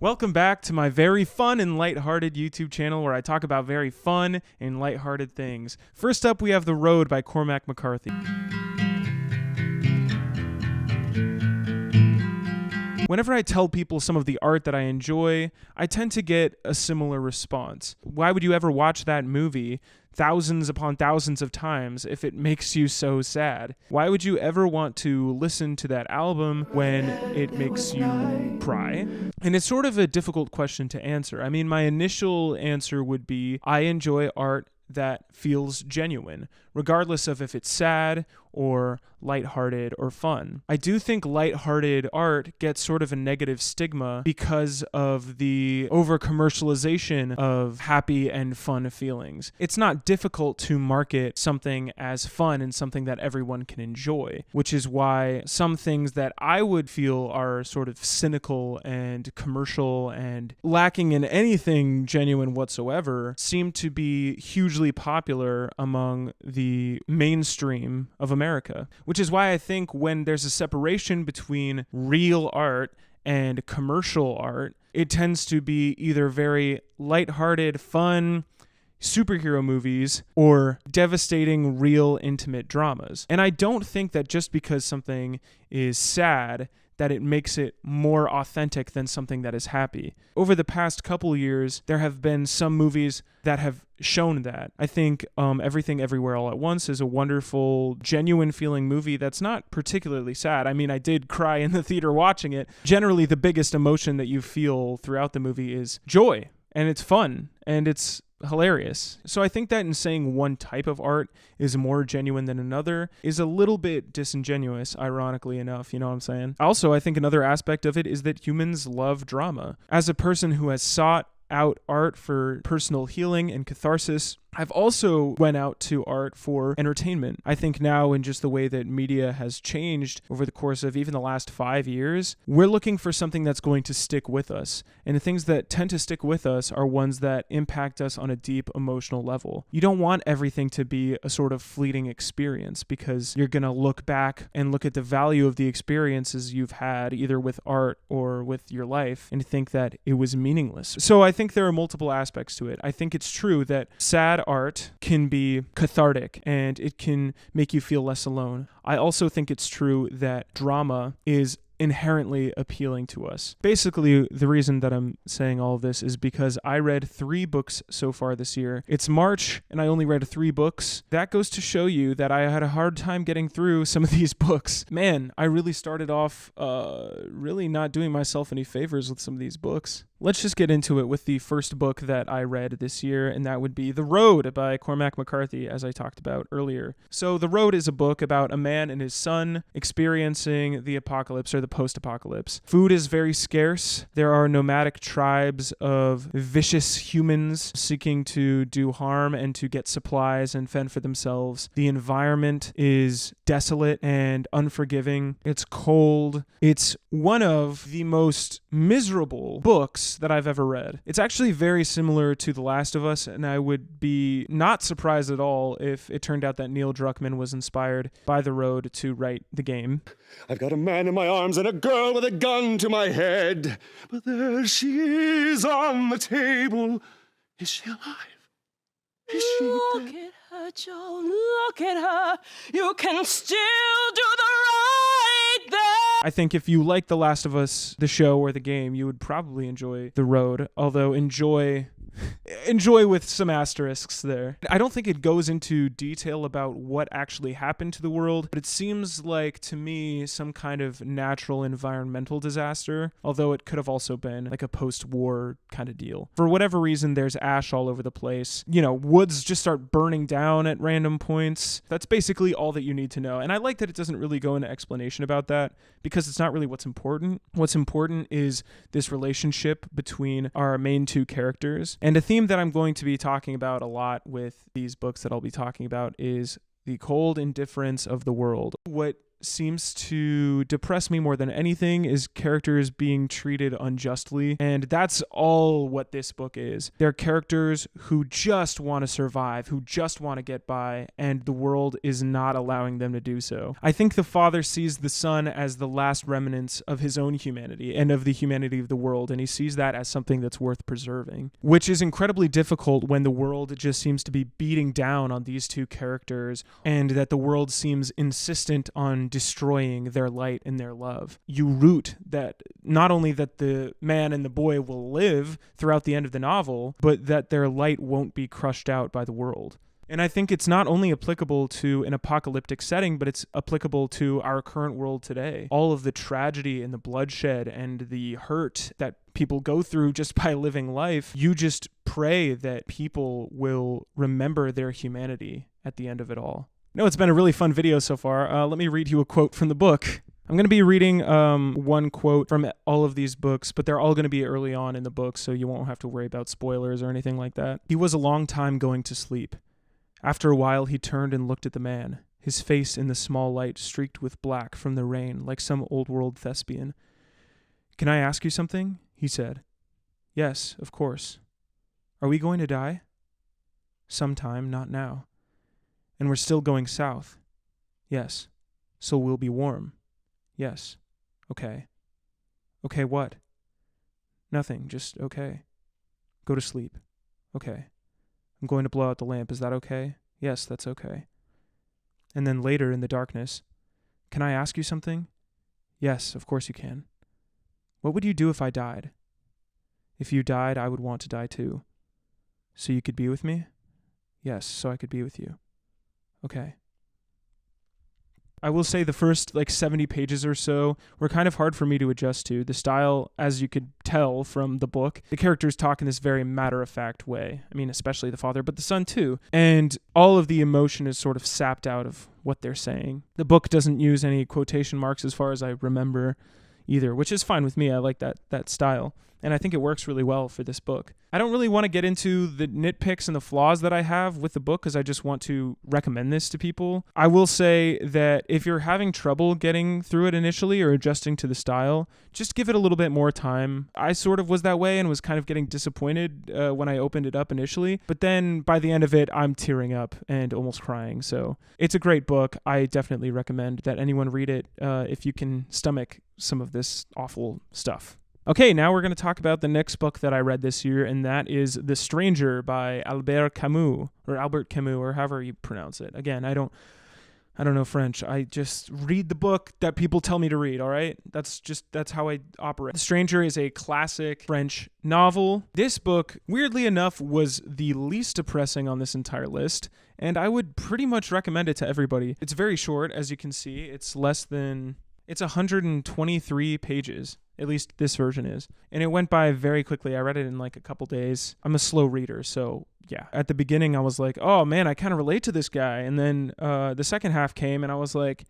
Welcome back to my very fun and lighthearted YouTube channel where I talk about very fun and lighthearted things. First up, we have The Road by Cormac McCarthy. Whenever I tell people some of the art that I enjoy, I tend to get a similar response. Why would you ever watch that movie thousands upon thousands of times if it makes you so sad? Why would you ever want to listen to that album when it makes you cry? And it's sort of a difficult question to answer. I mean, my initial answer would be, I enjoy art that feels genuine, regardless of if it's sad or lighthearted or fun. I do think lighthearted art gets sort of a negative stigma because of the over-commercialization of happy and fun feelings. It's not difficult to market something as fun and something that everyone can enjoy, which is why some things that I would feel are sort of cynical and commercial and lacking in anything genuine whatsoever seem to be hugely popular among the mainstream of America, which is why I think when there's a separation between real art and commercial art, it tends to be either very lighthearted, fun superhero movies or devastating, real, intimate dramas. And I don't think that just because something is sad that it makes it more authentic than something that is happy. Over the past couple years, there have been some movies that have shown that. I think Everything Everywhere All at Once is a wonderful, genuine feeling movie that's not particularly sad. I mean, I did cry in the theater watching it. Generally, the biggest emotion that you feel throughout the movie is joy, and it's fun, and it's hilarious. So I think that in saying one type of art is more genuine than another is a little bit disingenuous, ironically enough, you know what I'm saying? Also, I think another aspect of it is that humans love drama. As a person who has sought out art for personal healing and catharsis, I've also went out to art for entertainment. I think now in just the way that media has changed over the course of even the last 5 years, we're looking for something that's going to stick with us. And the things that tend to stick with us are ones that impact us on a deep emotional level. You don't want everything to be a sort of fleeting experience because you're going to look back and look at the value of the experiences you've had either with art or with your life and think that it was meaningless. So I think there are multiple aspects to it. I think it's true that sad art can be cathartic and it can make you feel less alone. I also think it's true that drama is inherently appealing to us. Basically, the reason that I'm saying all of this is because I read 3 books so far this year. It's March, and I only read 3 books. That goes to show you that I had a hard time getting through some of these books. Man, I really started off really not doing myself any favors with some of these books. Let's just get into it with the first book that I read this year, and that would be The Road by Cormac McCarthy, as I talked about earlier. So The Road is a book about a man and his son experiencing the apocalypse or the post-apocalypse. Food is very scarce. There are nomadic tribes of vicious humans seeking to do harm and to get supplies and fend for themselves. The environment is desolate and unforgiving. It's cold. It's one of the most miserable books that I've ever read. It's actually very similar to The Last of Us, and I would be not surprised at all if it turned out that Neil Druckmann was inspired by The Road to write the game. I've got a man in my arms and a girl with a gun to my head, but there she is on the table. Is she alive? Is she Look dead? at her, Joe, look at her. You can still do the right thing. I think if you like The Last of Us, the show or the game, you would probably enjoy The Road, although enjoy with some asterisks there. I don't think it goes into detail about what actually happened to the world, but it seems like, to me, some kind of natural environmental disaster, although it could have also been like a post-war kind of deal. For whatever reason, there's ash all over the place. You know, woods just start burning down at random points. That's basically all that you need to know. And I like that it doesn't really go into explanation about that because it's not really what's important. What's important is this relationship between our main 2 characters. And a theme that I'm going to be talking about a lot with these books that I'll be talking about is the cold indifference of the world. What seems to depress me more than anything is characters being treated unjustly. And that's all what this book is. They're characters who just want to survive, who just want to get by, and the world is not allowing them to do so. I think the father sees the son as the last remnants of his own humanity and of the humanity of the world, and he sees that as something that's worth preserving, which is incredibly difficult when the world just seems to be beating down on these two characters, and that the world seems insistent on destroying their light and their love. You root that not only that the man and the boy will live throughout the end of the novel, but that their light won't be crushed out by the world. And I think it's not only applicable to an apocalyptic setting, but it's applicable to our current world today. All of the tragedy and the bloodshed and the hurt that people go through just by living life, you just pray that people will remember their humanity at the end of it all. No, it's been a really fun video so far. Let me read you a quote from the book. I'm going to be reading one quote from all of these books, but they're all going to be early on in the book, so you won't have to worry about spoilers or anything like that. He was a long time going to sleep. After a while, he turned and looked at the man, his face in the small light streaked with black from the rain, like some old-world thespian. "Can I ask you something?" he said. "Yes, of course." "Are we going to die?" "Sometime, not now." "And we're still going south?" "Yes." "So we'll be warm?" "Yes." "Okay." "Okay, what?" "Nothing, just okay." "Go to sleep." "Okay." "I'm going to blow out the lamp. Is that okay?" "Yes, that's okay." And then later in the darkness, "Can I ask you something?" "Yes, of course you can." "What would you do if I died?" "If you died, I would want to die too." "So you could be with me?" "Yes, so I could be with you." "Okay." I will say the first 70 pages or so were kind of hard for me to adjust to. The style, as you could tell from the book, the characters talk in this very matter-of-fact way. I mean, especially the father, but the son too. And all of the emotion is sort of sapped out of what they're saying. The book doesn't use any quotation marks as far as I remember either, which is fine with me. I like that style. And I think it works really well for this book. I don't really want to get into the nitpicks and the flaws that I have with the book because I just want to recommend this to people. I will say that if you're having trouble getting through it initially or adjusting to the style, just give it a little bit more time. I sort of was that way and was kind of getting disappointed when I opened it up initially. But then by the end of it, I'm tearing up and almost crying. So it's a great book. I definitely recommend that anyone read it if you can stomach some of this awful stuff. Okay, now we're going to talk about the next book that I read this year, and that is The Stranger by Albert Camus, or however you pronounce it. Again, I don't know French. I just read the book that people tell me to read, all right? That's how I operate. The Stranger is a classic French novel. This book, weirdly enough, was the least depressing on this entire list, and I would pretty much recommend it to everybody. It's very short, as you can see. It's 123 pages. At least this version is. And it went by very quickly. I read it in a couple days. I'm a slow reader, so yeah. At the beginning, I was like, oh man, I kind of relate to this guy. And then the second half came, and I was like,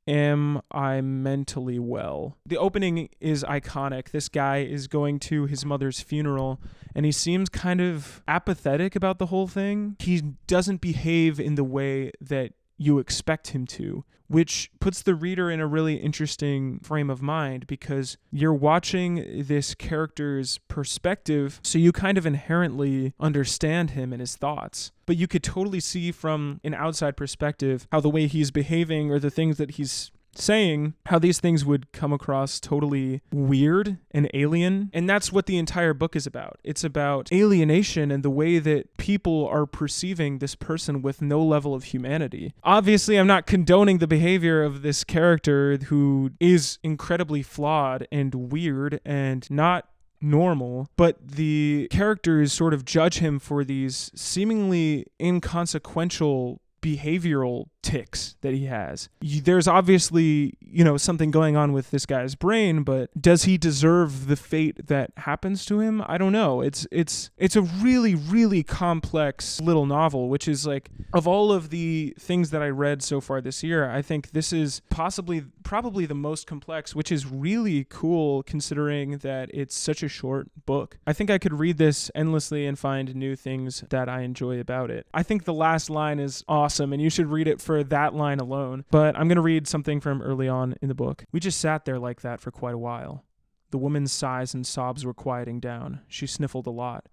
am I mentally well? The opening is iconic. This guy is going to his mother's funeral, and he seems kind of apathetic about the whole thing. He doesn't behave in the way that you expect him to, which puts the reader in a really interesting frame of mind because you're watching this character's perspective, so you kind of inherently understand him and his thoughts. But you could totally see from an outside perspective how the way he's behaving or the things that he's saying, how these things would come across totally weird and alien. And that's what the entire book is about. It's about alienation and the way that people are perceiving this person with no level of humanity. Obviously, I'm not condoning the behavior of this character who is incredibly flawed and weird and not normal, but the characters sort of judge him for these seemingly inconsequential behavioral tics that he has. There's obviously, something going on with this guy's brain, but does he deserve the fate that happens to him? I don't know. It's a really, really complex little novel, which is of all of the things that I read so far this year, I think this is probably the most complex, which is really cool considering that it's such a short book. I think I could read this endlessly and find new things that I enjoy about it. I think the last line is awesome, and you should read it for that line alone. But I'm going to read something from early on in the book. We just sat there like that for quite a while. The woman's sighs and sobs were quieting down. She sniffled a lot.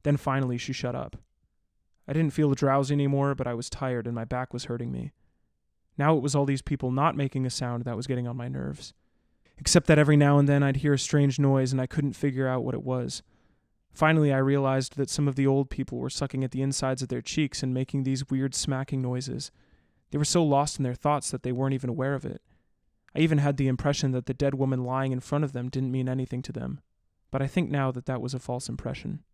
Then finally she shut up. I didn't feel drowsy anymore, but I was tired and my back was hurting me. Now it was all these people not making a sound that was getting on my nerves. Except that every now and then I'd hear a strange noise and I couldn't figure out what it was. Finally, I realized that some of the old people were sucking at the insides of their cheeks and making these weird smacking noises. They were so lost in their thoughts that they weren't even aware of it. I even had the impression that the dead woman lying in front of them didn't mean anything to them. But I think now that that was a false impression.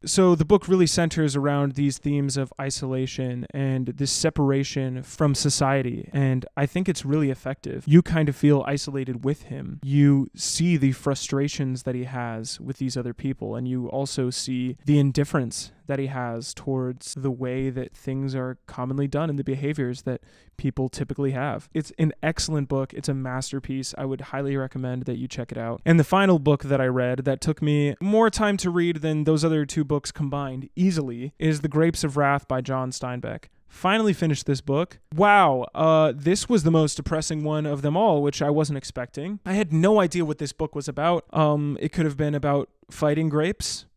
So the book really centers around these themes of isolation and this separation from society, and I think it's really effective. You kind of feel isolated with him. You see the frustrations that he has with these other people, and you also see the indifference that he has towards the way that things are commonly done and the behaviors that people typically have. It's an excellent book. It's a masterpiece. I would highly recommend that you check it out. And the final book that I read that took me more time to read than those other two books combined easily is The Grapes of Wrath by John Steinbeck. Finally finished this book. Wow, this was the most depressing one of them all, which I wasn't expecting. I had no idea what this book was about. It could have been about fighting grapes.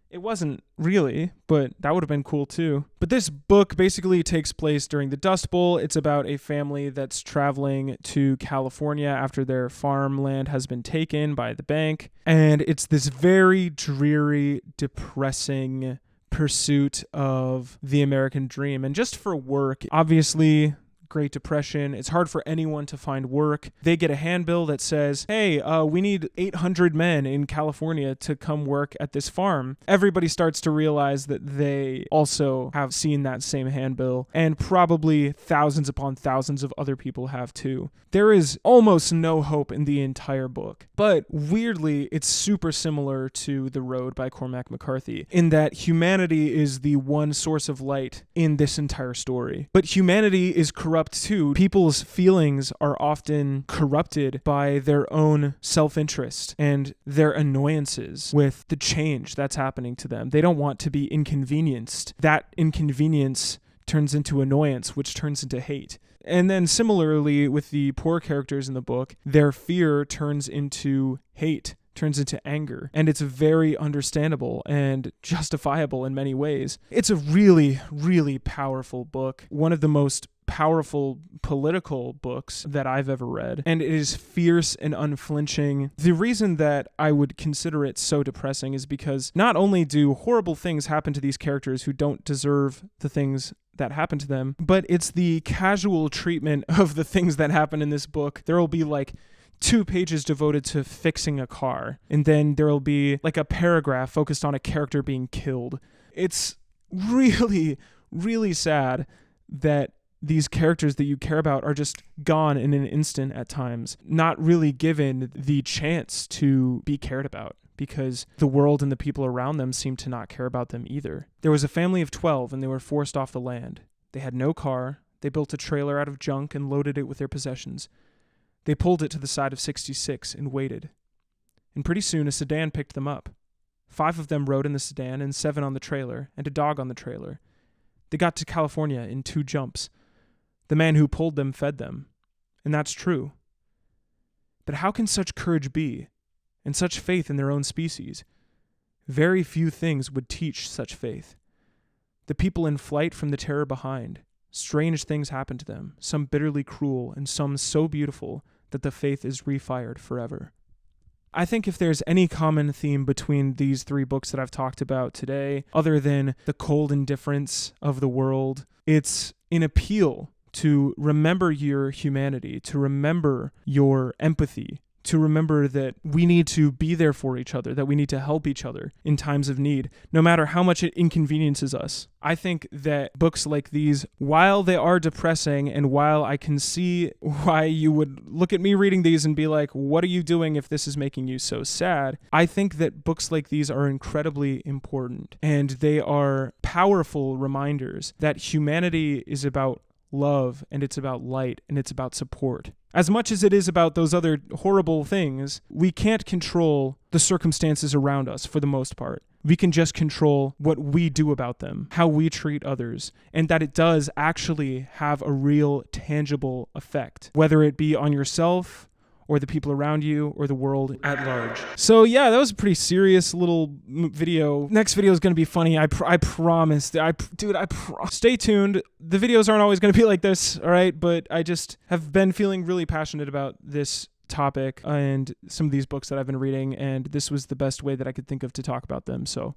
It wasn't really, but that would have been cool too. But this book basically takes place during the Dust Bowl. It's about a family that's traveling to California after their farmland has been taken by the bank. And it's this very dreary, depressing pursuit of the American dream. And just for work, obviously, Great Depression. It's hard for anyone to find work. They get a handbill that says, hey, we need 800 men in California to come work at this farm. Everybody starts to realize that they also have seen that same handbill, and probably thousands upon thousands of other people have too. There is almost no hope in the entire book. But weirdly, it's super similar to The Road by Cormac McCarthy, in that humanity is the one source of light in this entire story. But humanity is corrupt too. People's feelings are often corrupted by their own self-interest and their annoyances with the change that's happening to them. They don't want to be inconvenienced. That inconvenience turns into annoyance, which turns into hate. And then similarly with the poor characters in the book, their fear turns into hate, turns into anger, and it's very understandable and justifiable in many ways. It's a really, really powerful book. One of the most powerful political books that I've ever read, and it is fierce and unflinching. The reason that I would consider it so depressing is because not only do horrible things happen to these characters who don't deserve the things that happen to them, but it's the casual treatment of the things that happen in this book. There will be like 2 pages devoted to fixing a car, and then there will be like a paragraph focused on a character being killed. It's really, really sad that these characters that you care about are just gone in an instant at times, not really given the chance to be cared about, because the world and the people around them seem to not care about them either. There was a family of 12 and they were forced off the land. They had no car. They built a trailer out of junk and loaded it with their possessions. They pulled it to the side of 66 and waited. And pretty soon a sedan picked them up. 5 of them rode in the sedan and 7 on the trailer, and a dog on the trailer. They got to California in 2 jumps. The man who pulled them fed them. And that's true. But how can such courage be, and such faith in their own species? Very few things would teach such faith. The people in flight from the terror behind, strange things happen to them, some bitterly cruel and some so beautiful that the faith is refired forever. I think if there's any common theme between these 3 books that I've talked about today, other than the cold indifference of the world, it's an appeal to remember your humanity, to remember your empathy, to remember that we need to be there for each other, that we need to help each other in times of need, no matter how much it inconveniences us. I think that books like these, while they are depressing, and while I can see why you would look at me reading these and be like, what are you doing if this is making you so sad? I think that books like these are incredibly important, and they are powerful reminders that humanity is about love, and it's about light, and it's about support. As much as it is about those other horrible things, we can't control the circumstances around us for the most part. We can just control what we do about them, how we treat others, and that it does actually have a real tangible effect, whether it be on yourself or the people around you or the world at large. So yeah, that was a pretty serious little video. Next video is going to be funny. I promise. Stay tuned. The videos aren't always going to be like this, all right? But I just have been feeling really passionate about this topic and some of these books that I've been reading, and this was the best way that I could think of to talk about them. So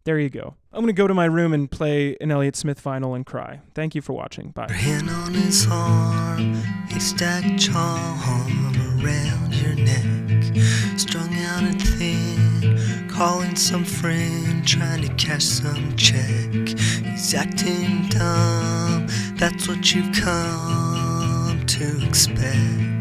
there you go. I'm going to go to my room and play an Elliott Smith vinyl and cry. Thank you for watching. Bye. Hand on his arm, a stacked charm around your neck, strung out and thin, calling some friend, trying to cash some check. He's acting dumb, that's what you've come to expect.